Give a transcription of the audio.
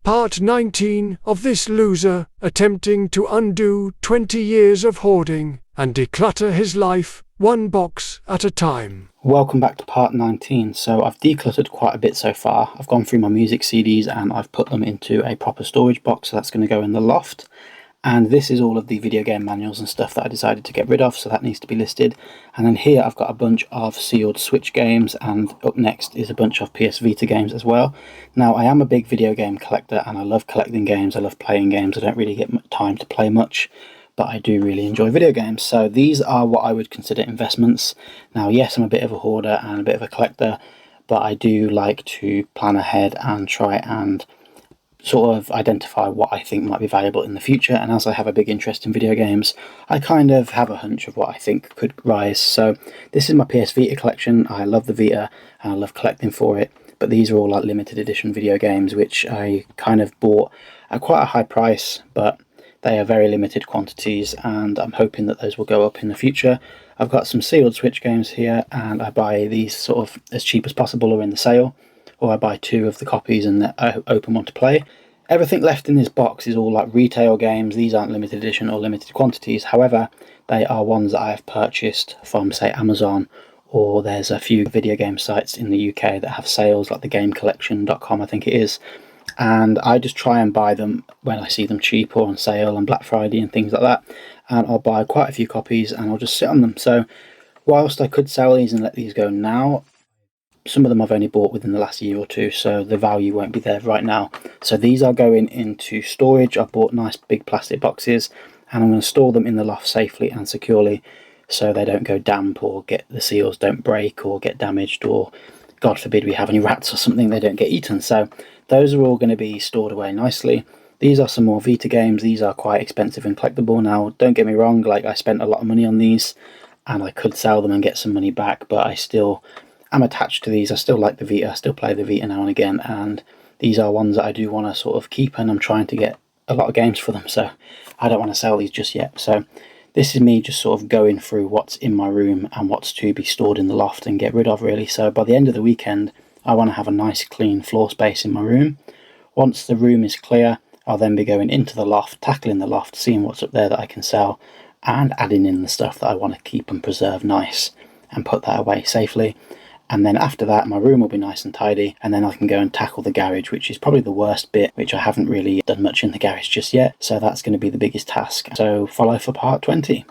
Part 19 of this loser attempting to undo 20 years of hoarding and declutter his life one box at a time. Welcome back to part 19. So I've decluttered quite a bit so far. I've gone through my music CDs and I've put them into a proper storage box, so that's going to go in the loft. And this is all of the video game manuals and stuff that I decided to get rid of, so that needs to be listed. And then here I've got a bunch of sealed Switch games, and up next is a bunch of PS Vita games as well. Now, I am a big video game collector and I love collecting games, I love playing games. I don't really get time to play much, but I do really enjoy video games. So these are what I would consider investments. Now, yes, I'm a bit of a hoarder and a bit of a collector, but I do like to plan ahead and try and sort of identify what I think might be valuable in the future. And as I have a big interest in video games, I kind of have a hunch of what I think could rise. So this is my PS Vita collection. I love the Vita and I love collecting for it, but these are all like limited edition video games which I kind of bought at quite a high price, but they are very limited quantities and I'm hoping that those will go up in the future. I've got some sealed Switch games here and I buy these sort of as cheap as possible or in the sale, or I buy 2 of the copies and I open one to play. Everything left in this box is all like retail games. These aren't limited edition or limited quantities. However, they are ones that I have purchased from, say, Amazon, or there's a few video game sites in the UK that have sales, like thegamecollection.com, I think it is. And I just try and buy them when I see them cheap or on sale on Black Friday and things like that. And I'll buy quite a few copies and I'll just sit on them. So whilst I could sell these and let these go now, some of them I've only bought within the last year or two, so the value won't be there right now. So these are going into storage. I've bought nice big plastic boxes and I'm going to store them in the loft safely and securely so they don't go damp or the seals don't break or get damaged, or God forbid we have any rats or something, they don't get eaten. So those are all going to be stored away nicely. These are some more Vita games. These are quite expensive and collectible. Now, don't get me wrong, like I spent a lot of money on these and I could sell them and get some money back, but I'm attached to these. I still like the Vita, I still play the Vita now and again, and these are ones that I do want to sort of keep, and I'm trying to get a lot of games for them, so I don't want to sell these just yet. So this is me just sort of going through what's in my room and what's to be stored in the loft and get rid of, really. So by the end of the weekend, I want to have a nice clean floor space in my room. Once the room is clear, I'll then be going into the loft, tackling the loft, seeing what's up there that I can sell, and adding in the stuff that I want to keep and preserve nice and put that away safely. And then after that, my room will be nice and tidy, and then I can go and tackle the garage, which is probably the worst bit, which I haven't really done much in the garage just yet. So that's going to be the biggest task. So follow for part 20.